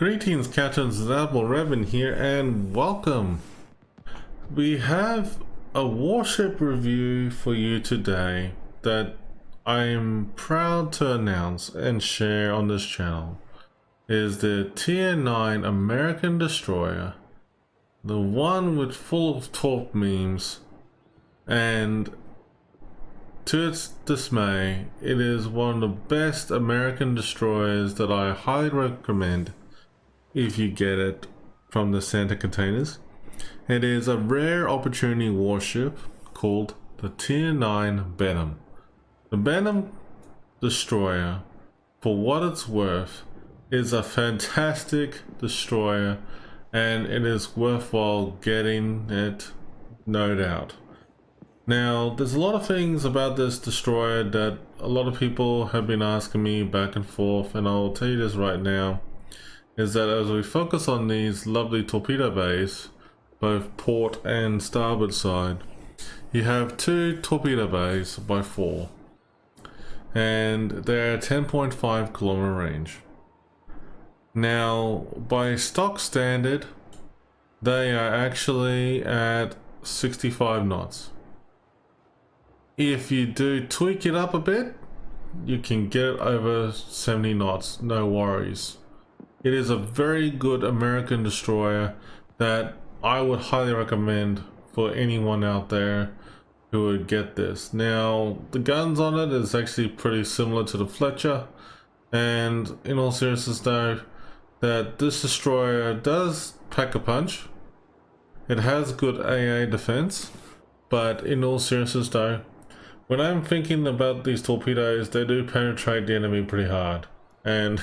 Greetings, Captains. Admiral Revan here, and welcome. We have a warship review for you today that I am proud to announce and share on this channel. It is the Tier IX American Destroyer, the one with full of Torp memes, and to its dismay, it is one of the best American destroyers that I highly recommend if you get it from the Santa containers. It is a rare opportunity warship called the Tier IX Beham. The Benham destroyer, for what it's worth, is a fantastic destroyer, and it is worthwhile getting it, no doubt. Now, there's a lot of things about this destroyer that a lot of people have been asking me back and forth, and I'll tell you this right now, is that as we focus on these lovely torpedo bays, both port and starboard side, you have 2 torpedo bays by 4, and they're 10.5 kilometer range. Now, by stock standard, they are actually at 65 knots. If you do tweak it up a bit, you can get it over 70 knots, no worries. It is a very good American destroyer that I would highly recommend for anyone out there who would get this. Now, the guns on it is actually pretty similar to the Fletcher, and in all seriousness though, that this destroyer does pack a punch. It has good AA defense, but in all seriousness though, when I'm thinking about these torpedoes, they do penetrate the enemy pretty hard. And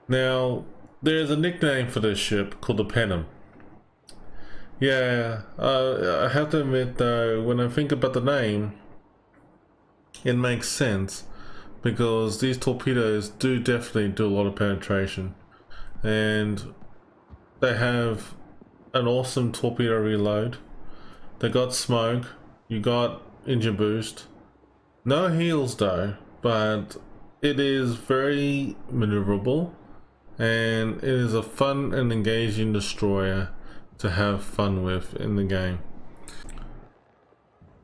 now, there's a nickname for this ship called the Penham. Yeah, I have to admit though, when I think about the name, it makes sense, because these torpedoes do definitely do a lot of penetration, and they have an awesome torpedo reload. They got smoke, you got engine boost, no heels though, but it is very maneuverable, and it is a fun and engaging destroyer to have fun with in the game.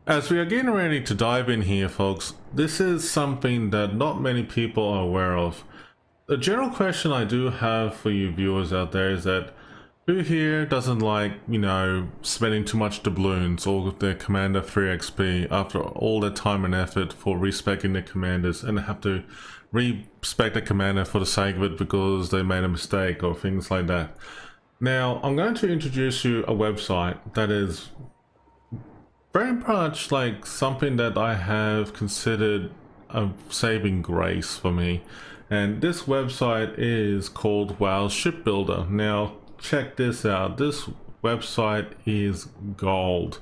As we are getting ready to dive in here, folks, this is something that not many people are aware of. The general question I do have for you viewers out there is that who here doesn't like, you know, spending too much doubloons or their commander 3xp after all their time and effort for respecing their commanders, and have to respec the commander for the sake of it because they made a mistake or things like that. Now, I'm going to introduce you a website that is very much like something that I have considered a saving grace for me, and this website is called WoWS-Shipbuilder. Now, check this out. This website is gold.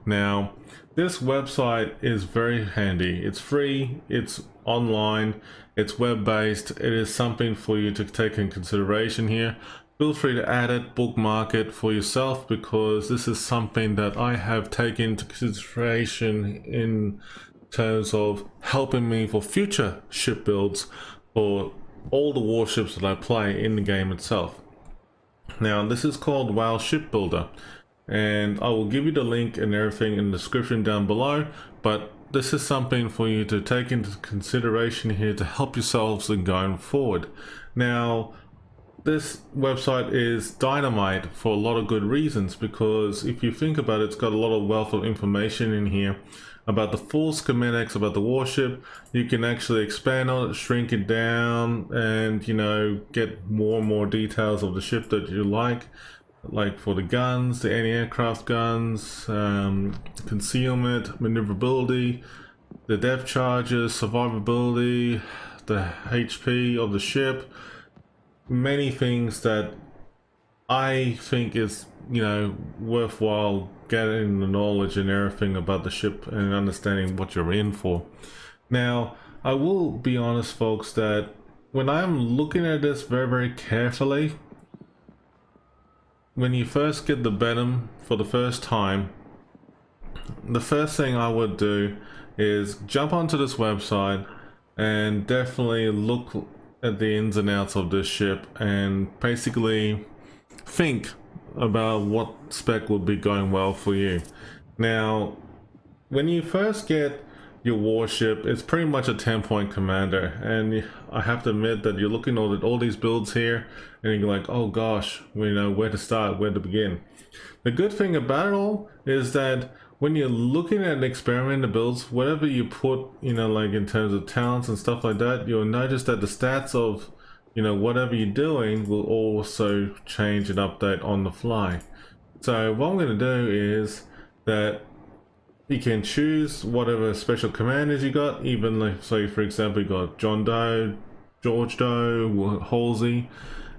Now, this website is very handy. It's free, it's online, it's web-based. It is something for you to take in consideration here. Feel free to add it, bookmark it for yourself, because this is something that I have taken into consideration in terms of helping me for future ship builds for all the warships that I play in the game itself. Now, this is called WoWS-Shipbuilder, and I will give you the link and everything in the description down below, but this is something for you to take into consideration here to help yourselves in going forward. Now, this website is dynamite for a lot of good reasons, because if you think about it, it's got a lot of wealth of information in here about the full schematics about the warship. You can actually expand on it, shrink it down, and, you know, get more and more details of the ship that you like for the guns, the anti-aircraft guns, concealment, maneuverability, the depth charges, survivability, the HP of the ship, many things that I think is, you know, worthwhile getting the knowledge and everything about the ship and understanding what you're in for. Now, I will be honest, folks, that when I'm looking at this very, very carefully, when you first get the Benham for the first time, the first thing I would do is jump onto this website and definitely look at the ins and outs of this ship and basically think about what spec would be going well for you. Now, when you first get your warship, it's pretty much a 10-point commander, and I have to admit that you're looking at all these builds here and you're like, oh gosh, we know where to start, where to begin. The good thing about it all is that when you're looking at experimenter builds, whatever you put, like in terms of talents and stuff like that, you'll notice that the stats of, whatever you're doing will also change and update on the fly. So what I'm going to do is that you can choose whatever special commanders you got, even like, say for example, you got John Doe, George Doe, Halsey,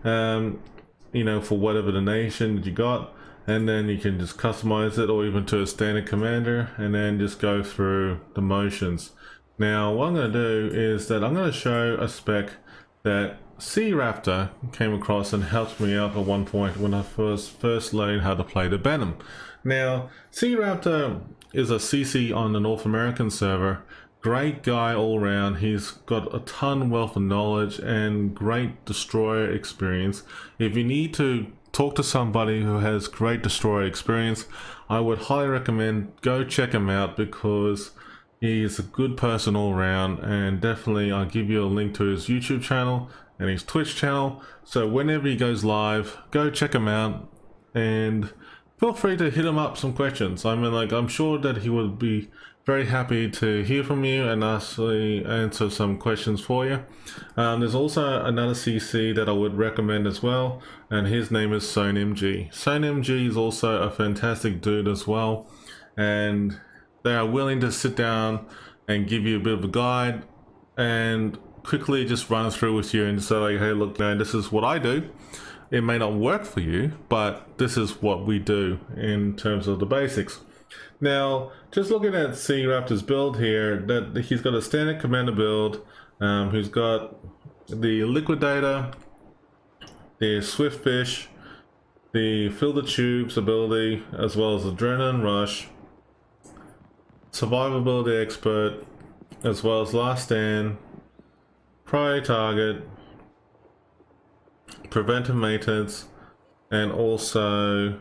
for whatever the nation that you got, and then you can just customize it or even to a standard commander and then just go through the motions. Now what I'm going to do is that I'm going to show a spec that Searaptor came across and helped me out at one point when I first learned how to play the Benham. Now Searaptor is a CC on the North American server. Great guy all around. He's got a ton wealth of knowledge and great destroyer experience. If you need to talk to somebody who has great destroyer experience, I would highly recommend go check him out because he's a good person all around, and definitely I'll give you a link to his YouTube channel and his Twitch channel, so whenever he goes live, go check him out and feel free to hit him up some questions. I mean, like, I'm sure that he would be very happy to hear from you and actually answer some questions for you. There's also another CC that I would recommend as well, and his name is Sone MG. Sone MG is also a fantastic dude as well, and they are willing to sit down and give you a bit of a guide and quickly just run through with you and say, like, hey, look, man, this is what I do. It may not work for you, but this is what we do in terms of the basics. Now, just looking at Searaptor's build here, that he's got a standard commander build, who's got the Liquidator, the Swiftfish, the Fill the Tubes ability, as well as Adrenaline Rush, Survivability Expert, as well as Last Stand, Priority Target, Preventive Maintenance, and also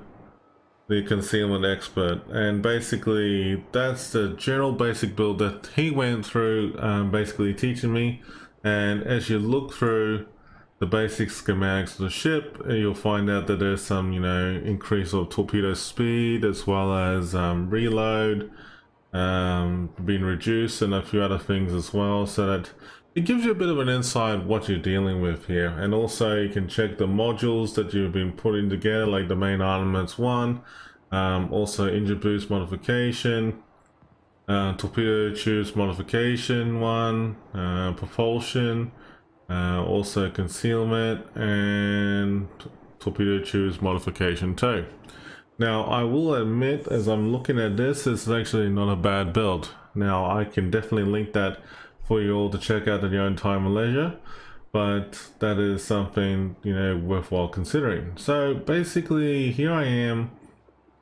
the Concealment Expert. And basically that's the general basic build that he went through, basically teaching me. And as you look through the basic schematics of the ship, you'll find out that there's some increase of torpedo speed, as well as reload being reduced, and a few other things as well, so that it gives you a bit of an insight what you're dealing with here. And also you can check the modules that you've been putting together, like the main armaments 1, also engine boost modification, torpedo tubes modification 1, propulsion, also concealment, and torpedo tubes modification 2. Now I will admit, as I'm looking at this, it's actually not a bad build. Now I can definitely link that for you all to check out at your own time and leisure, but that is something worthwhile considering. So basically here I am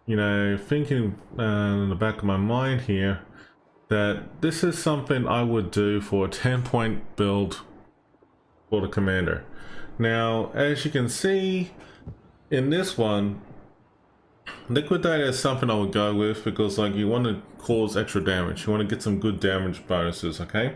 thinking in the back of my mind here that this is something I would do for a 10-point build for the commander. Now as you can see in this one, Liquidator is something I would go with because, like, you want to cause extra damage. You want to get some good damage bonuses, okay?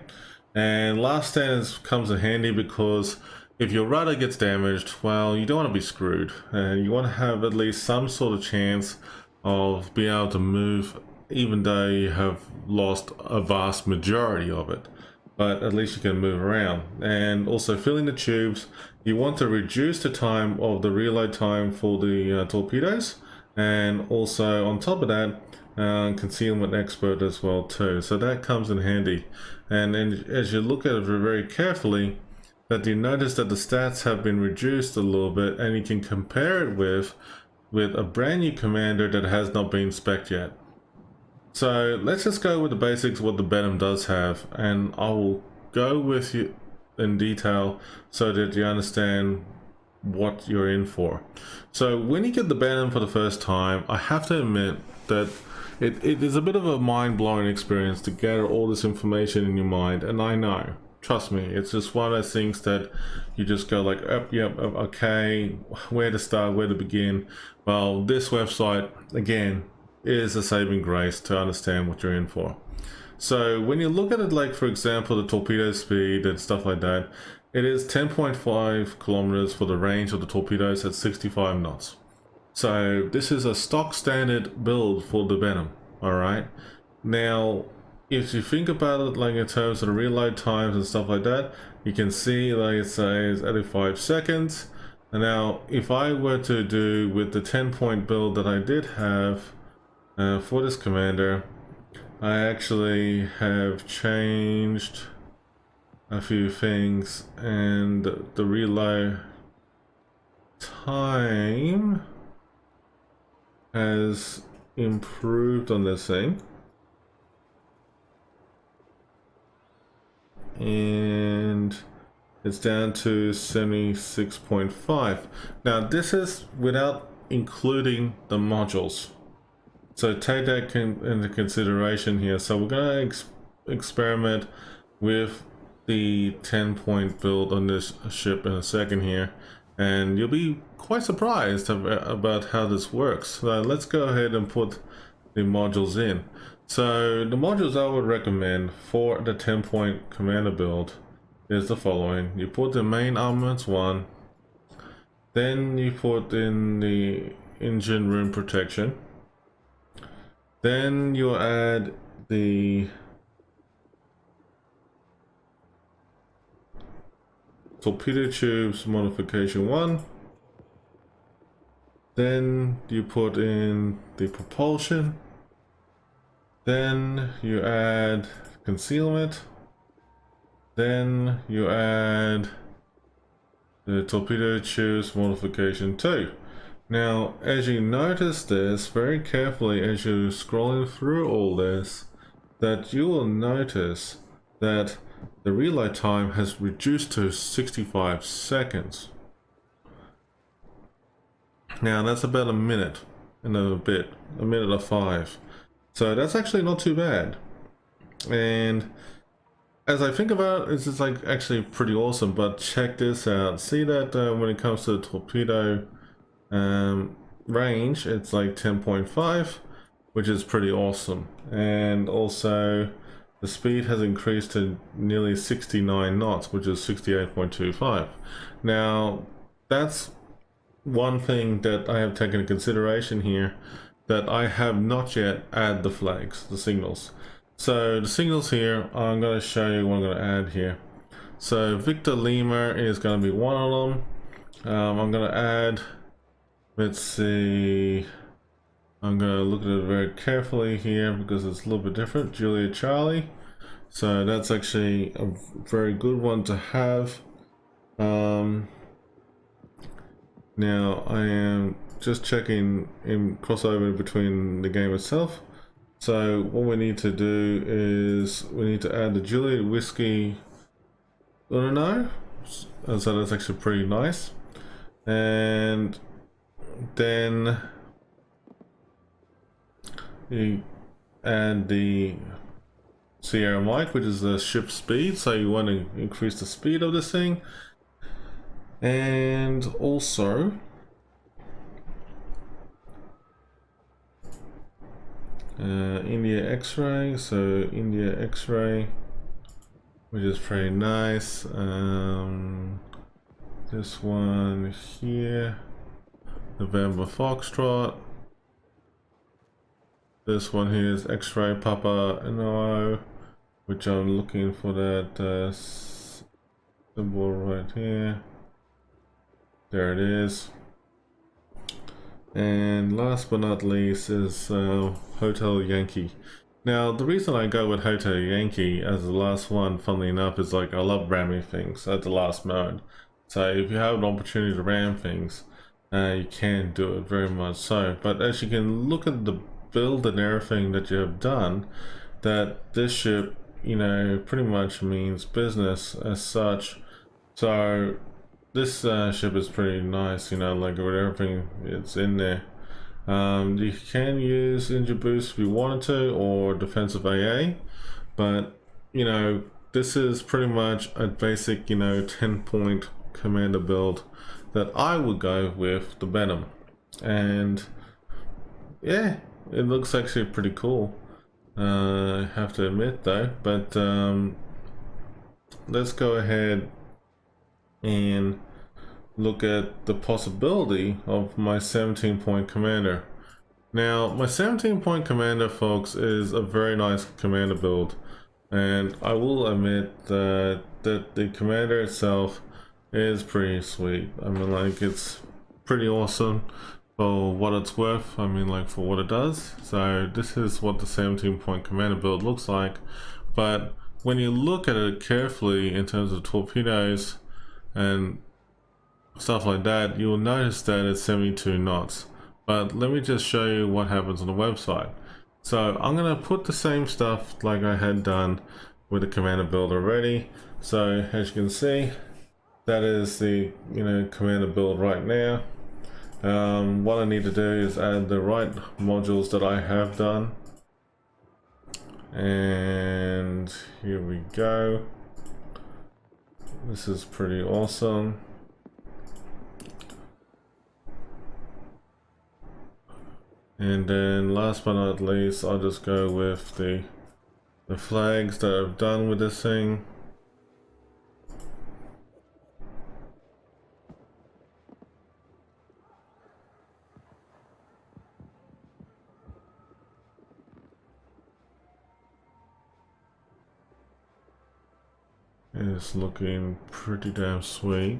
And Last Stand comes in handy because if your rudder gets damaged, well, you don't want to be screwed. And you want to have at least some sort of chance of being able to move, even though you have lost a vast majority of it. But at least you can move around. And also filling the tubes, you want to reduce the time of the reload time for the torpedoes. And also on top of that, Concealment Expert as well too, so that comes in handy. And then as you look at it very carefully, that you notice that the stats have been reduced a little bit, and you can compare it with a brand new commander that has not been spec'd yet. So let's just go with the basics, what the Benham does have, and I will go with you in detail so that you understand what you're in for. So when you get the Benham for the first time, I have to admit that it is a bit of a mind-blowing experience to gather all this information in your mind, and I know. Trust me, it's just one of those things that you just go like, yep, okay, where to start, where to begin. Well, this website, again, is a saving grace to understand what you're in for. So when you look at it, like for example, the torpedo speed and stuff like that, it is 10.5 kilometers for the range of the torpedoes at 65 knots. So this is a stock standard build for the Benham, alright? Now, if you think about it like in terms of the reload times and stuff like that, you can see like it says 85 seconds. And now if I were to do with the 10-point build that I did have for this commander, I actually have changed a few things, and the reload time has improved on this thing, and it's down to 76.5. Now this is without including the modules, so take that into consideration here. So we're going to experiment with the 10-point build on this ship in a second here, and you'll be quite surprised about how this works. So let's go ahead and put the modules in. So the modules I would recommend for the 10-point commander build is the following. You put the main armaments 1, then you put in the engine room protection, then you add the torpedo tubes modification 1, then you put in the propulsion, then you add concealment, then you add the torpedo tubes modification 2. Now, as you notice this very carefully as you're scrolling through all this, that you will notice that the reload time has reduced to 65 seconds. Now that's about a minute and a bit, a minute or 5. So that's actually not too bad. And as I think about it, it's just like actually pretty awesome. But check this out. See that when it comes to the torpedo range, it's like 10.5, which is pretty awesome. And also the speed has increased to nearly 69 knots, which is 68.25. Now that's one thing that I have taken into consideration here, that I have not yet added the flags, the signals. So the signals here, I'm going to show you what I'm going to add here. So Victor Lima is going to be one of them. I'm going to add, let's see, I'm going to look at it very carefully here because it's a little bit different. Julia Charlie. So that's actually a very good one to have. Now I am just checking in crossover between the game itself. So what we need to do is we need to add the Juliet Whiskey Uno. So that's actually pretty nice. And then you add the Sierra Mike, which is the ship speed. So you want to increase the speed of this thing. And also India X-ray, so India X-ray, which is pretty nice. This one here, November Foxtrot. This one here is X-ray Papa No, which I'm looking for that symbol right here. There it is. And last but not least is Hotel Yankee. Now the reason I go with Hotel Yankee as the last one, funnily enough, is like I love ramming things at the last moment. So if you have an opportunity to ram things, you can do it very much so. But as you can look at the build and everything that you have done, that this ship, you know, pretty much means business as such. So this ship is pretty nice, you know, like with everything it's in there. You can use engine boost if you wanted to, or defensive AA, but you know, this is pretty much a basic, 10-point commander build that I would go with the Benham. And yeah, it looks actually pretty cool, I have to admit though. But let's go ahead and look at the possibility of my 17-point commander. Now, my 17-point commander, folks, is a very nice commander build, and I will admit that the commander itself is pretty sweet. I mean, like, it's pretty awesome for what it's worth. I mean, like, for what it does. So this is what the 17-point commander build looks like. But when you look at it carefully in terms of torpedoes and stuff like that, you'll notice that it's 72 knots. But let me just show you what happens on the website. So I'm going to put the same stuff like I had done with the commander build already. So as you can see, that is the commander build right now. What I need to do is add the right modules that I have done. And here we go. This is pretty awesome. And then last but not least, I'll just go with the flags that I've done with this thing. It's looking pretty damn sweet.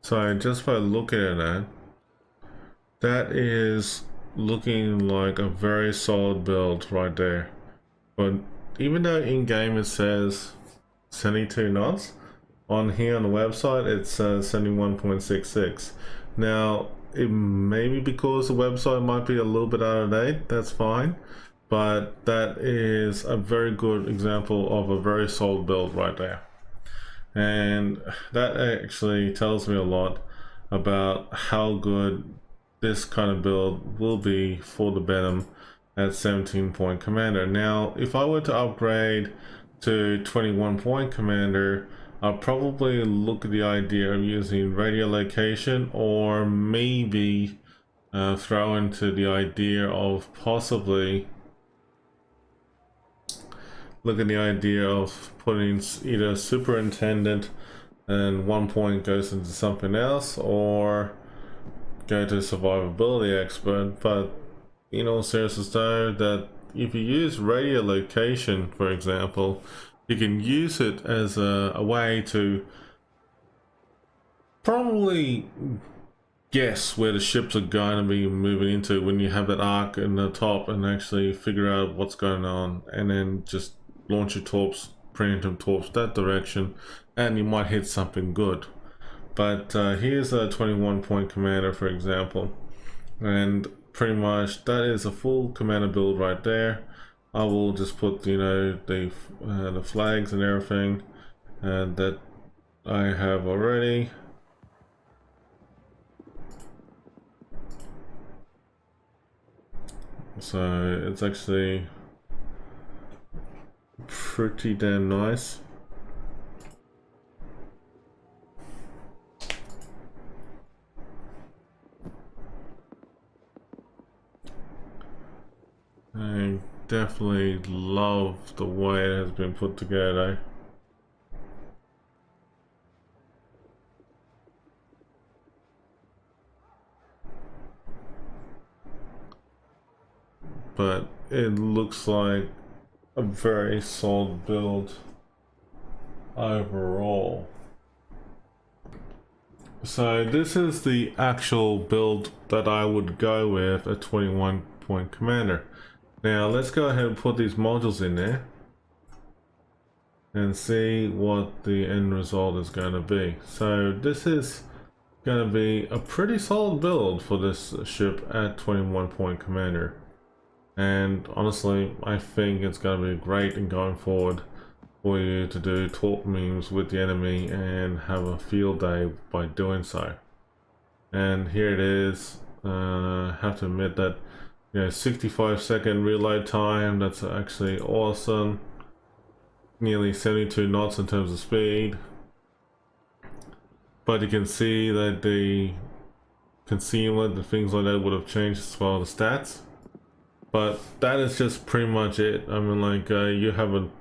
So just by looking at that, that is looking like a very solid build right there. But even though in game it says 72 knots, on here on the website it says 71.66. Now it may be because the website might be a little bit out of date, that's fine, but that is a very good example of a very solid build right there. And that actually tells me a lot about how good this kind of build will be for the Benham at 17-point commander. Now, if I were to upgrade to 21-point commander, I'll probably look at the idea of using radio location, or maybe throw into the idea of possibly look at the idea of putting either superintendent and 1 point goes into something else, or go to survivability expert. But in all seriousness though, that if you use radio location, for example, you can use it as a way to probably guess where the ships are going to be moving into when you have that arc in the top, and actually figure out what's going on, and then just launch your torps, preemptive torps that direction, and you might hit something good. But here's a 21-point commander, for example, and pretty much that is a full commander build right there. I will just put the flags and everything that I have already. So it's actually pretty damn nice. I definitely love the way it has been put together. But it looks like a very solid build overall. So this is the actual build that I would go with a 21-point commander. Now let's go ahead and put these modules in there and see what the end result is going to be. So this is going to be a pretty solid build for this ship at 21-point commander. and honestly I think it's going to be great in going forward for you to do torp memes with the enemy and have a field day by doing so. And here it is. Have to admit that, you know, 65-second reload time, that's actually awesome. Nearly 72 knots in terms of speed. But you can see that the concealment and things like that would have changed as well, the stats. But that is just pretty much it. I mean, like, you have an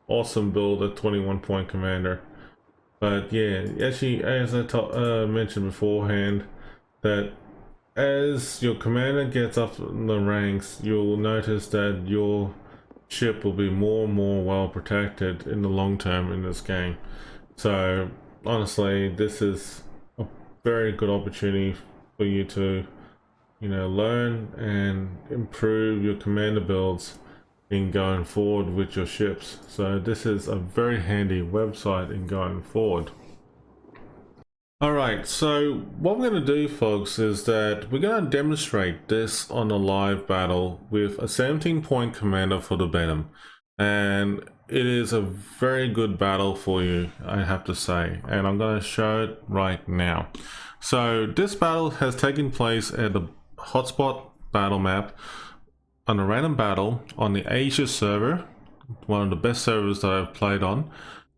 awesome build at 21 point commander. But yeah, actually, as I mentioned beforehand, that as your commander gets up in the ranks, you'll notice that your ship will be more and more well protected in the long term in this game. So honestly, this is a very good opportunity for you to, you know, learn and improve your commander builds in going forward with your ships. So this is a very handy website in going forward. Alright, so what we're going to do, folks, is that we're going to demonstrate this on a live battle with a 17-point commander for the Benham. And it is a very good battle for you, I have to say, and I'm going to show it right now. So this battle has taken place at the hotspot battle map on a random battle on the Asia server, one of the best servers that I've played on,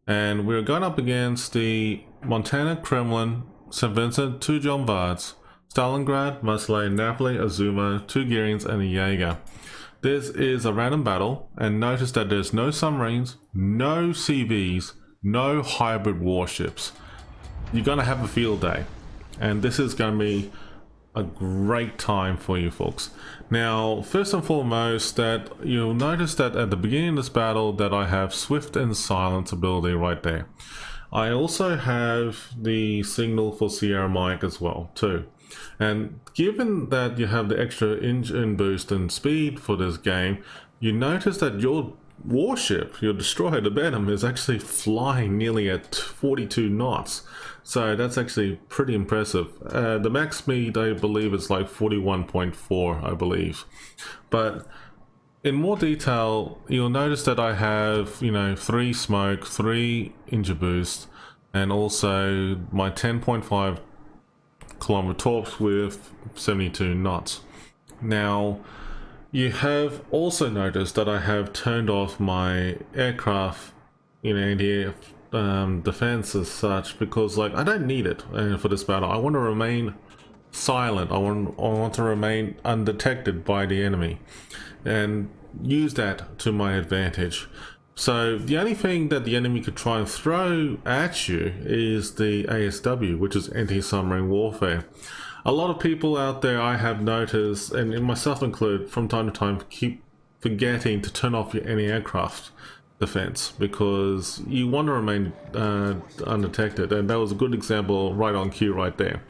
and we're going up against the Montana, Kremlin, St. Vincent, 2 John Vards, Stalingrad, Marseille, Napoli, Azuma, 2 Gearings, and a Jaeger. This is a random battle, and notice that there's no submarines, no CVs, no hybrid warships. You're going to have a field day, and this is going to be a great time for you folks. Now, first and foremost, that you'll notice that at the beginning of this battle that I have swift and silence ability right there. I also have the signal for Sierra Mike as well too. And given that you have the extra engine boost and speed for this game, you notice that your warship, your destroyer, the Benham, is actually flying nearly at 42 knots. So that's actually pretty impressive. The max speed, I believe, is like 41.4, I believe. But in more detail, you'll notice that I have, you know, 3 smoke, 3 engine boost, and also my 10.5 kilometer torps with 72 knots. Now, you have also noticed that I have turned off my aircraft, you know, anti-air defense as such, because like I don't need it for this battle. I want to remain silent. I want to remain undetected by the enemy and use that to my advantage. So the only thing that the enemy could try and throw at you is the ASW, which is anti-submarine warfare. A lot of people out there, I have noticed, and myself included, from time to time keep forgetting to turn off your anti-aircraft defense because you want to remain undetected, and that was a good example right on cue right there.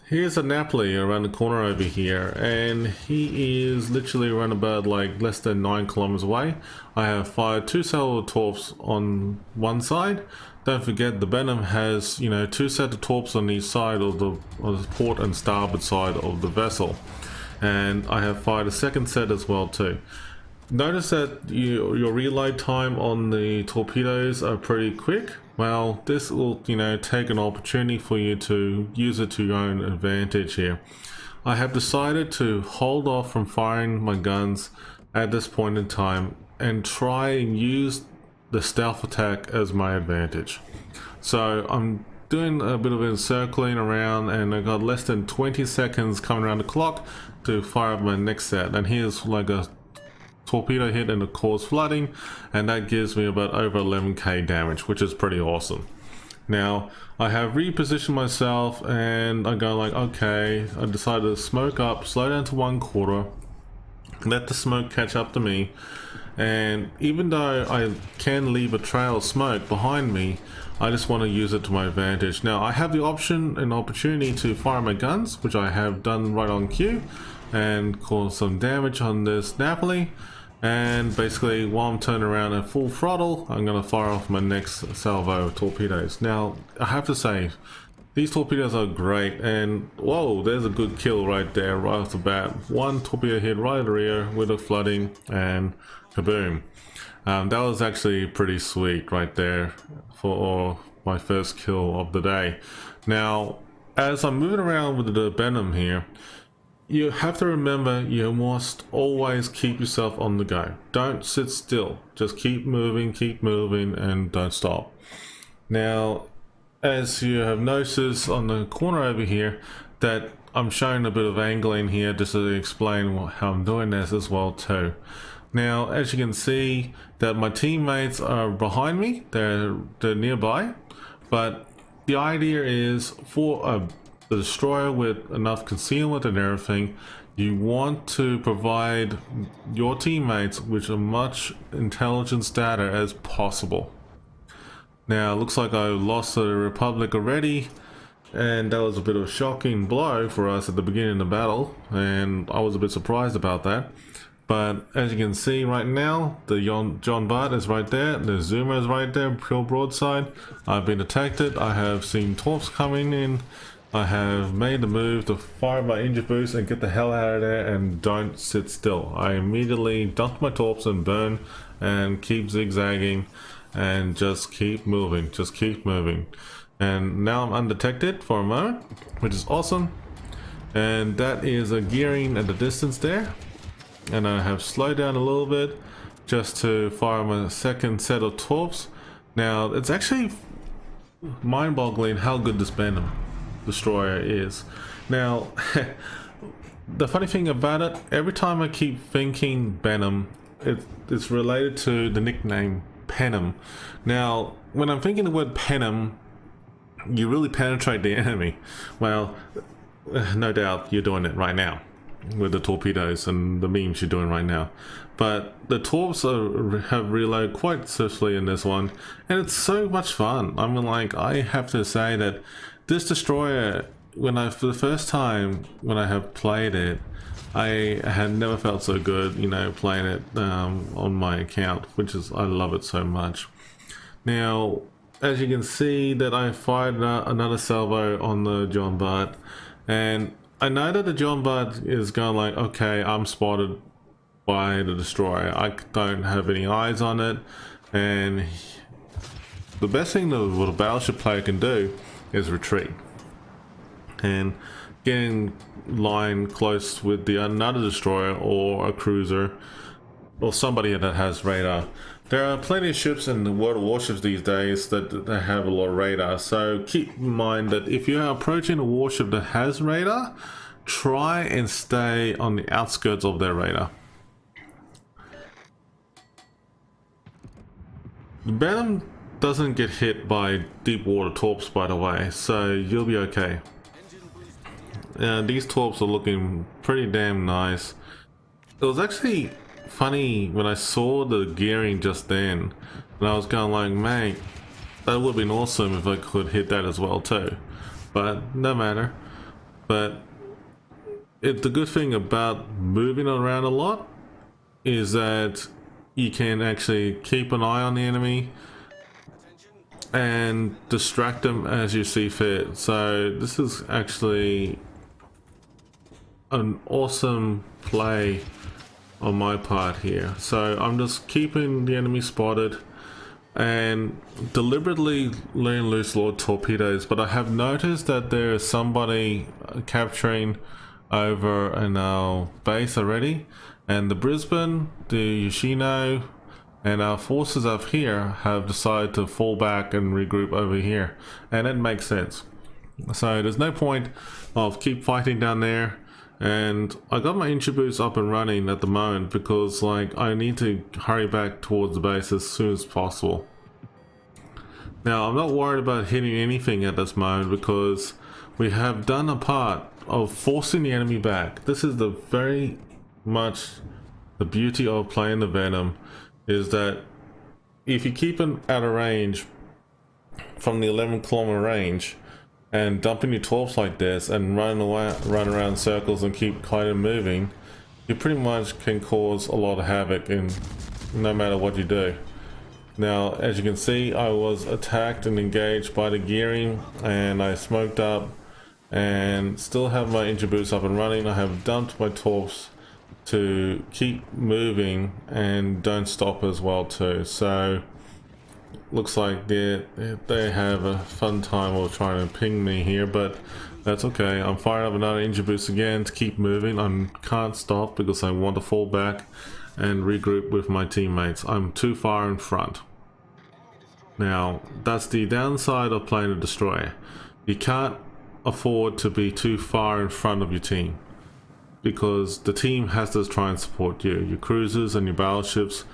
Here's a Napoli around the corner over here, and he is literally around about like less than 9 kilometers away. I have fired 2 cellular torps on one side. Don't forget the Benham has, you know, 2 sets of torps on each side of the port and starboard side of the vessel, and I have fired a second set as well too. Notice that your reload time on the torpedoes are pretty quick. Well, this will, you know, take an opportunity for you to use it to your own advantage here. I have decided to hold off from firing my guns at this point in time and try and use the stealth attack as my advantage. So I'm doing a bit of encircling around, and I got less than 20 seconds coming around the clock to fire up my next set. And here's like a torpedo hit and it caused flooding, and that gives me about over 11k damage, which is pretty awesome. Now I have repositioned myself and I go like, okay, I decided to smoke up, slow down to 1/4, let the smoke catch up to me, and even though I can leave a trail of smoke behind me, I just want to use it to my advantage. Now I have the option and opportunity to fire my guns, which I have done right on cue, and cause some damage on this Napoli. And basically, while I'm turning around at full throttle, I'm going to fire off my next salvo of torpedoes. Now, I have to say, These torpedoes are great, and whoa, there's a good kill right there, right off the bat. One torpedo hit right in the rear with a flooding, and kaboom. That was actually pretty sweet right there for my first kill of the day. Now, as I'm moving around with the Benham here, you have to remember you must always keep yourself on the go. Don't sit still. Just keep moving, and don't stop. Now, as you have noticed on the corner over here, that I'm showing a bit of angling here just to explain how I'm doing this as well too. Now, as you can see, that my teammates are behind me, they're nearby, but the idea is for the destroyer with enough concealment and everything, you want to provide your teammates with as much intelligence data as possible. Now, it looks like I lost the Republic already, and that was a bit of a shocking blow for us at the beginning of the battle, and I was a bit surprised about that. But as you can see right now, the John Bart is right there, the Zoomer is right there, pure broadside. I've been detected, I have seen Torps coming in, I have made the move to fire my engine boost and get the hell out of there and don't sit still. I immediately dump my Torps and burn and keep zigzagging and just keep moving, And now I'm undetected for a moment, which is awesome. And that is a gearing at the distance there. And I have slowed down a little bit just to fire my second set of Torps. Now, it's actually mind-boggling how good this Benham destroyer is. Now, the funny thing about it, every time I keep thinking Benham, it's related to the nickname Penham. Now, when I'm thinking the word Penham, you really penetrate the enemy. Well, no doubt you're doing it right now with the torpedoes and the memes you're doing right now, but the Torps have reloaded quite swiftly in this one, and it's so much fun. I mean, like, I have to say that this destroyer, for the first time when I have played it, I had never felt so good, you know, playing it on my account, which is, I love it so much. Now, as you can see that I fired another salvo on the John Bart, and I know that the John Bart is going like, okay, I'm spotted by the destroyer. I don't have any eyes on it, and the best thing that what a battleship player can do is retreat and getting line close with another destroyer or a cruiser or somebody that has radar. There are plenty of ships in the world of warships these days that have a lot of radar, so keep in mind that if you are approaching a warship that has radar, try and stay on the outskirts of their radar. The Benham doesn't get hit by deep water Torps, by the way, so you'll be okay. These Torps are looking pretty damn nice. It was actually funny when I saw the gearing just then, and I was going like, mate, that would have been awesome if I could hit that as well too, but no matter. But the good thing about moving around a lot is that you can actually keep an eye on the enemy and distract them as you see fit. So this is actually an awesome play on my part here. So I'm just keeping the enemy spotted and deliberately laying loose Lord torpedoes, but I have noticed that there is somebody capturing over in our base already, and the Brisbane, the Yoshino, and our forces up here have decided to fall back and regroup over here, and it makes sense. So there's no point of keep fighting down there, and I got my engine boost up and running at the moment because like I need to hurry back towards the base as soon as possible. Now I'm not worried about hitting anything at this moment because we have done a part of forcing the enemy back. This is the very much the beauty of playing the Benham, is that if you keep it out of range from the 11-kilometer range and dumping your Torps like this and run around circles and keep kind of moving, you pretty much can cause a lot of havoc in no matter what you do. Now, as you can see, I was attacked and engaged by the gearing, and I smoked up, and still have my engine boost up and running. I have dumped my torps to keep moving and don't stop as well too. So looks like they have a fun time of trying to ping me here, but that's okay. I'm firing up another engine boost again to keep moving. I can't stop because I want to fall back and regroup with my teammates. I'm too far in front. Now that's the downside of playing a destroyer. You can't afford to be too far in front of your team, because the team has to try and support you, your cruisers and your battleships,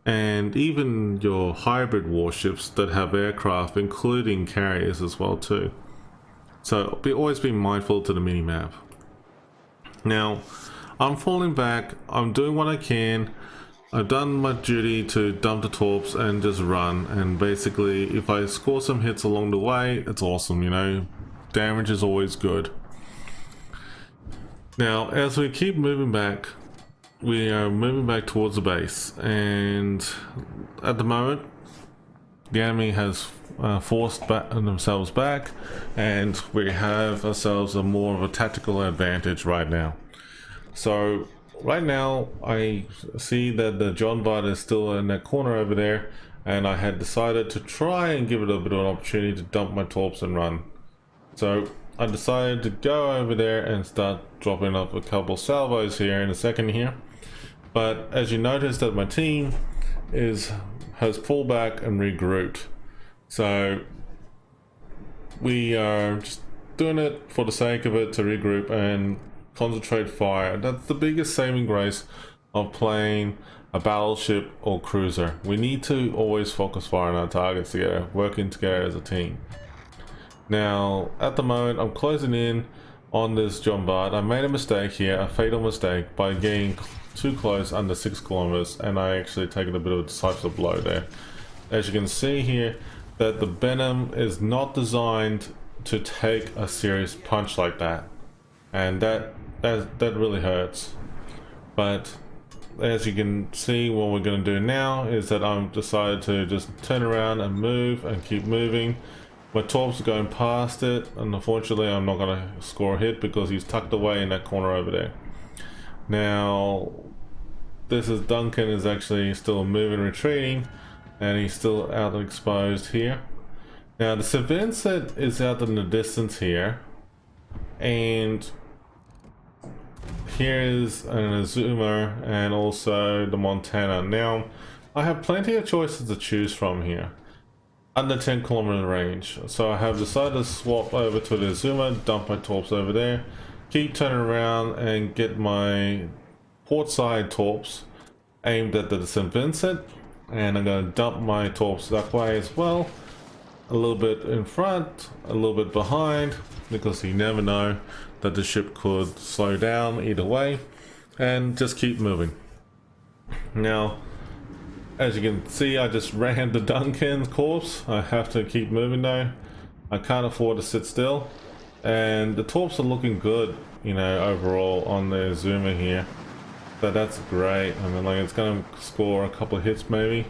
and even your hybrid warships that have aircraft, including carriers as well too. So always be mindful to the mini-map. Now I'm falling back, I'm doing what I can. I've done my duty to dump the torps and just run, and basically if I score some hits along the way, it's awesome, you know. Damage is always good. Now as we keep moving back, we are moving back towards the base, and at the moment the enemy has forced themselves back, and we have ourselves a more of a tactical advantage right now. So right now I see that the John Bart is still in that corner over there, and I had decided to try and give it a bit of an opportunity to dump my torps and run. So I decided to go over there and start dropping up a couple salvos here in a second here. But as you notice that my team has pulled back and regrouped. So we are just doing it for the sake of it, to regroup and concentrate fire. That's the biggest saving grace of playing a battleship or cruiser. We need to always focus fire on our targets together, working together as a team. Now at the moment I'm closing in on this John Bart. I made a mistake here, a fatal mistake, by getting too close under 6 kilometers, and I actually taken a bit of a decisive blow there. As you can see here, that the Benham is not designed to take a serious punch like that, and that really hurts. But as you can see, what we're going to do now is that I'm decided to just turn around and move and keep moving. My torps are going past it, and unfortunately I'm not going to score a hit because he's tucked away in that corner over there. Now this is Duncan is actually still moving, retreating, and he's still out and exposed here. Now the St. Vincent is out in the distance here, and here is an Azuma and also the Montana. Now I have plenty of choices to choose from here under 10 kilometer range, so I have decided to swap over to the Azuma, dump my torps over there, keep turning around and get my port side torps aimed at the St. Vincent, and I'm going to dump my torps that way as well, a little bit in front, a little bit behind, because you never know that the ship could slow down either way, and just keep moving. Now as you can see, I just ran the Duncan course. I have to keep moving though. I can't afford to sit still, and the torps are looking good, you know, overall on the Zuma here. So that's great. I mean, like, it's going to score a couple of hits maybe.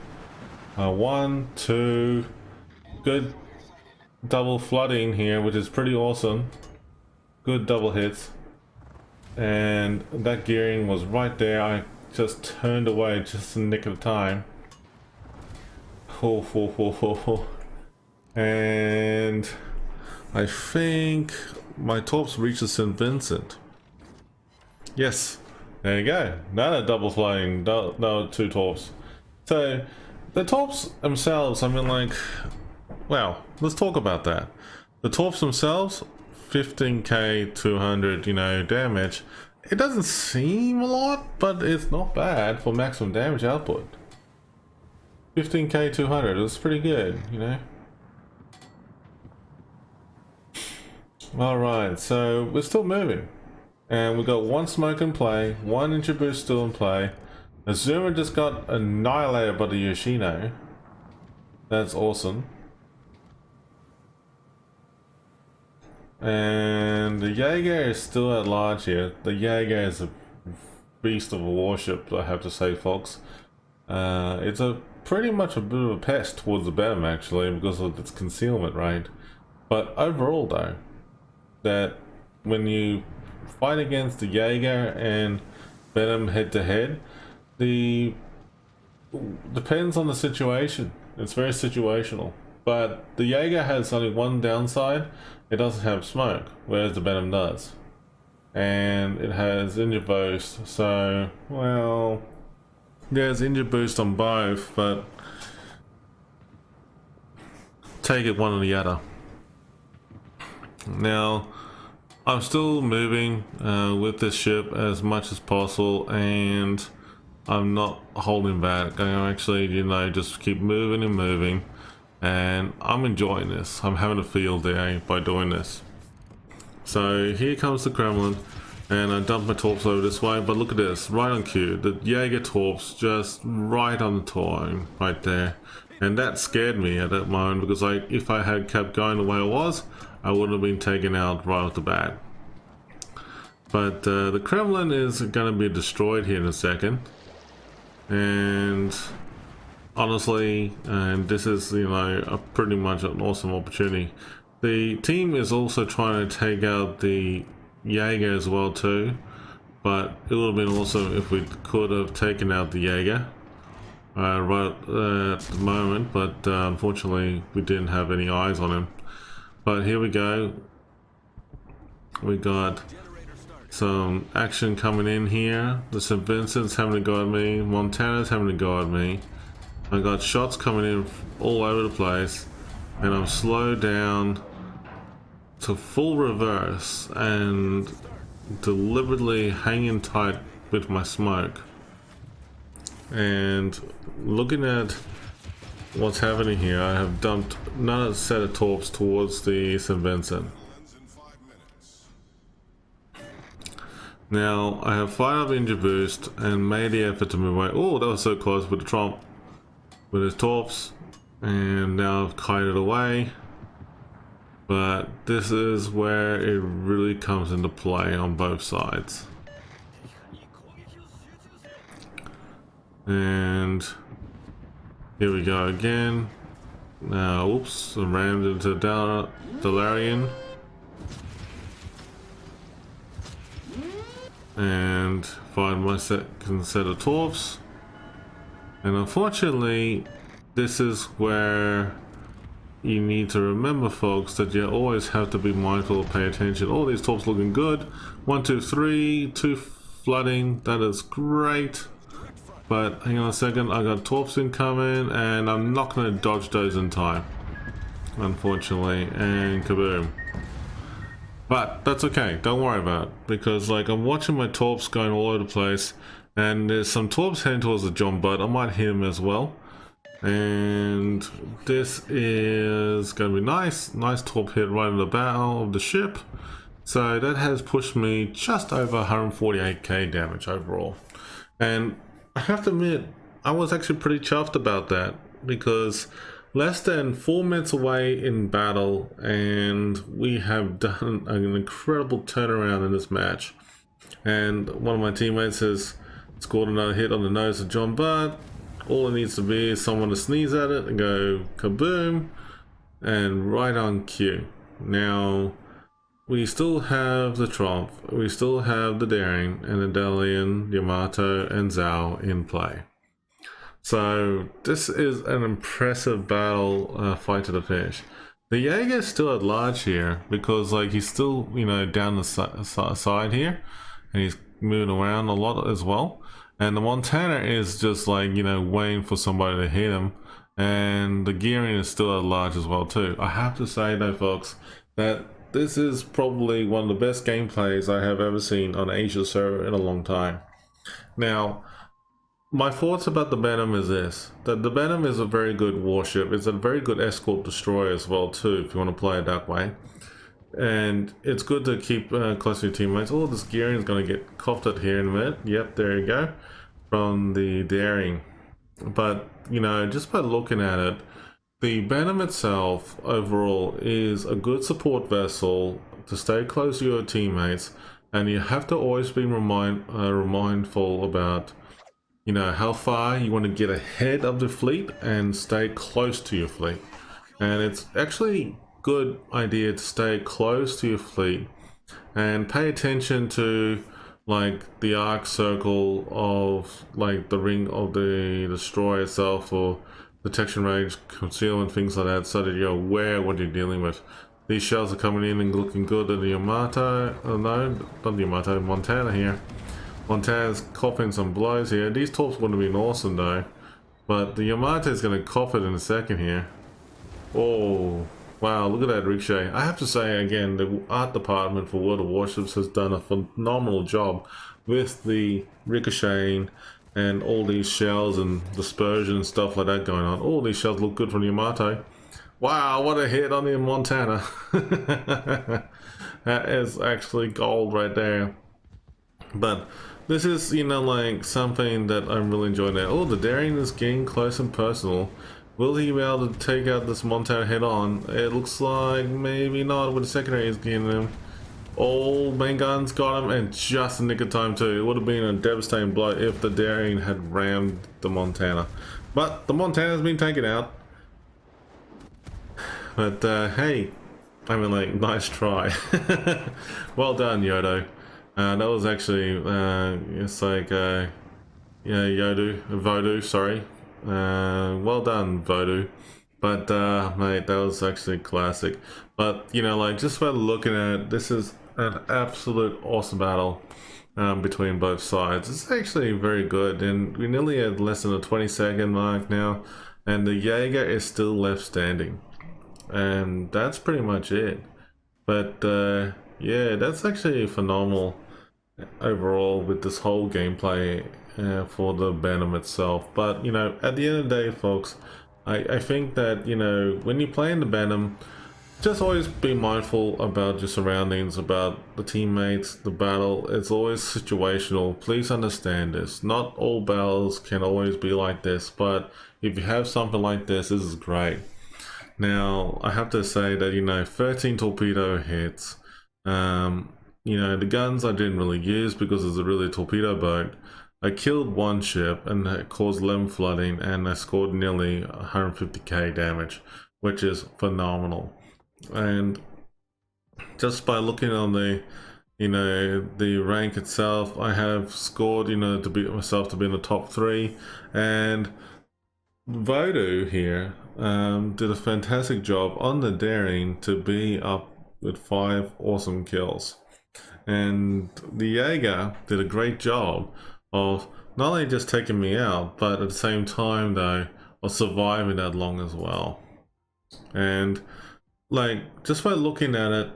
1, 2, good double flooding here, which is pretty awesome. Good double hits, and that gearing was right there. I just turned away just in the nick of time. And I think my torps reached the St. Vincent. Yes, there you go. Another double flying, no, 2 torps. So the torps themselves, I mean, like, well, let's talk about that. The torps themselves, 15k 200, you know, damage. It doesn't seem a lot, but it's not bad for maximum damage output. 15k 200 is pretty good, you know. Alright, so we're still moving, and we got 1 smoke in play, 1 engine boost still in play. Azuma just got annihilated by the Yoshino. That's awesome. And the Jaeger is still at large here. The Jaeger is a beast of a warship, I have to say, folks. It's a pretty much a bit of a pest towards the Benham actually because of its concealment, right? But overall though, that when you fight against the Jaeger and Benham head to head, the depends on the situation. It's very situational. But the Jaeger has only one downside. It doesn't have smoke, whereas the Benham does. And it has injury boost, so, well, there's injury boost on both, but take it one or the other. Now, I'm still moving with this ship as much as possible, and I'm not holding back. I'm actually, you know, just keep moving and moving, and I'm enjoying this. I'm having a field day by doing this. So here comes the Kremlin, and I dump my torps over this way, but look at this, right on cue. The Jaeger torps just right on the time, right there. And that scared me at that moment, because like if I had kept going the way I was, I would have been taken out right off the bat. But the Kremlin is going to be destroyed here in a second. And honestly, and this is, you know, a pretty much an awesome opportunity. The team is also trying to take out the Jaeger as well too, but it would have been awesome if we could have taken out the Jaeger right at the moment, but unfortunately we didn't have any eyes on him. But here we go. We got some action coming in here. The St. Vincent's having to go at me, Montana's having to go at me. I got shots coming in all over the place, and I'm slowed down to full reverse and deliberately hanging tight with my smoke. And looking at what's happening here, I have dumped another set of torps towards the St. Vincent. Now I have fired up injury boost and made the effort to move away. Oh, that was so close with the Trump with his torps, and now I've kited away. But this is where it really comes into play on both sides. And here we go again. Now, oops, I rammed into Dalarian. And fired my second set of torps. And unfortunately, this is where you need to remember, folks, that you always have to be mindful, pay attention. All these torps looking good. 1, 2, 3, 2 flooding. That is great. But hang on a second, I got torps incoming, and I'm not going to dodge those in time, unfortunately. And kaboom. But that's okay, don't worry about it, because like I'm watching my torps going all over the place, and there's some torps heading towards the John Butt. I might hit him as well. And this is going to be nice torp hit right in the bow of the ship. So that has pushed me just over 148k damage overall. And I have to admit, I was actually pretty chuffed about that, because less than 4 minutes away in battle, and we have done an incredible turnaround in this match. And one of my teammates has scored another hit on the nose of John Butt. All it needs to be is someone to sneeze at it and go kaboom, and right on cue. Now, we still have the Trump, we still have the Daring, and the Delian, Yamato, and Zhao in play. So this is an impressive battle fight to the finish. The Jaeger is still at large here, because like he's still, you know, down the side here, and he's moving around a lot as well. And the Montana is just like, you know, waiting for somebody to hit him. And the gearing is still at large as well too. I have to say though, folks, that this is probably one of the best gameplays I have ever seen on Asia server in a long time. Now, my thoughts about the Benham is this, that the Benham is a very good warship. It's a very good escort destroyer as well too, if you want to play it that way. And it's good to keep close to your teammates. Oh, this gearing is going to get coughed at here in a minute. Yep, there you go. From the Daring. But, you know, just by looking at it, the Benham itself overall is a good support vessel to stay close to your teammates. And you have to always be mindful about you know, how far you want to get ahead of the fleet and stay close to your fleet. And it's actually good idea to stay close to your fleet and pay attention to like the arc circle of like the ring of the destroyer itself, or detection range, concealment, things like that, so that you're aware what you're dealing with. These shells are coming in and looking good at the Yamato. Oh no, not the Yamato, Montana here. Montana's coughing some blows here. These torps would have been awesome though, but the Yamato is going to cough it in a second here. Oh wow, look at that ricochet. I have to say again, the art department for World of Warships has done a phenomenal job with the ricocheting and all these shells and dispersion and stuff like that going on. All these shells look good from the Yamato. Wow, what a hit on the Montana. That is actually gold right there. But this is, you know, like something that I'm really enjoying now. Oh, the daring is getting close and personal. Will he be able to take out this Montana head on? It looks like maybe not, with the secondary is getting him. Oh, main guns got him, and just in the nick of time too. It would have been a devastating blow if the daring had rammed the Montana. But the Montana's been taken out. But hey, I mean, like, nice try. Well done, Yodo. That was actually, it's like, yeah, Voodoo, sorry. Well done, Voodoo. But mate, that was actually classic. But you know, like, just by looking at it, this is an absolute awesome battle between both sides. It's actually very good, and we nearly at less than a 20-second mark now, and the Jaeger is still left standing, and that's pretty much it. But yeah, that's actually phenomenal overall with this whole gameplay for the Benham itself. But you know, at the end of the day, folks, I think that, you know, when you play in the Benham, just always be mindful about your surroundings, about the teammates, the battle. It's always situational. Please understand this. Not all battles can always be like this, but if you have something like this is great. Now, I have to say that, you know, 13 torpedo hits. You know, the guns I didn't really use because it's a really torpedo boat. I killed one ship and it caused LEM flooding, and I scored nearly 150k damage, which is phenomenal. And just by looking on the, you know, the rank itself, I have scored, you know, to beat myself to be in the top 3. And Voodoo here did a fantastic job on the daring to be up with 5 awesome kills. And the Jaeger did a great job of not only just taking me out, but at the same time though, of surviving that long as well. And like, just by looking at it,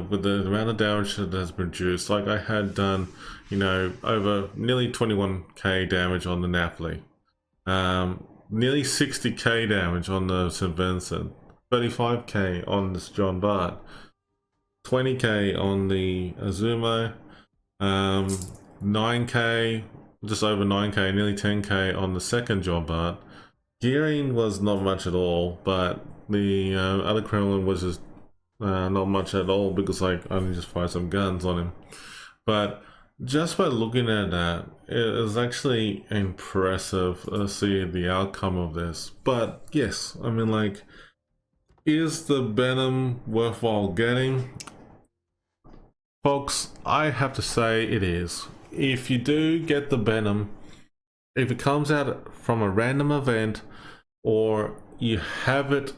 with the amount of damage that has been produced, like I had done, you know, over nearly 21k damage on the Napoli, nearly 60k damage on the St. Vincent, 35k on this John Bart, 20k on the Azumo, 9k, just over 9k, nearly 10k on the second John Bart. Gearing was not much at all, but the other Kremlin was just not much at all, because like I only just fired some guns on him. But just by looking at that, it is actually impressive to see the outcome of this. But yes, I mean, like, is the Benham worthwhile getting? Folks, I have to say it is. If you do get the Benham, if it comes out from a random event, or you have it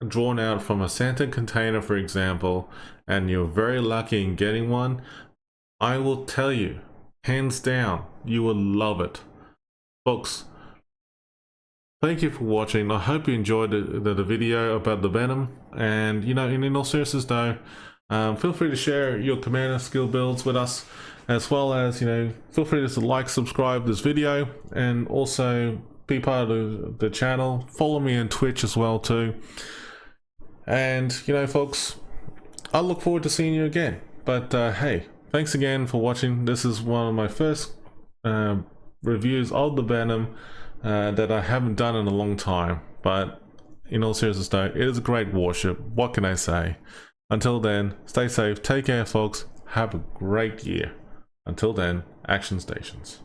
drawn out from a Santa container, for example, and you're very lucky in getting one, I will tell you, hands down, you will love it. Folks, thank you for watching. I hope you enjoyed the video about the Benham. And, you know, in all seriousness though, feel free to share your commander skill builds with us, as well as, you know, feel free to like, subscribe this video, and also be part of the channel. Follow me on Twitch as well too. And, you know, folks, I look forward to seeing you again. But hey, thanks again for watching. This is one of my first reviews of the Benham that I haven't done in a long time. But in all seriousness though, it is a great warship. What can I say? Until then, stay safe, take care folks, have a great year. Until then, action stations.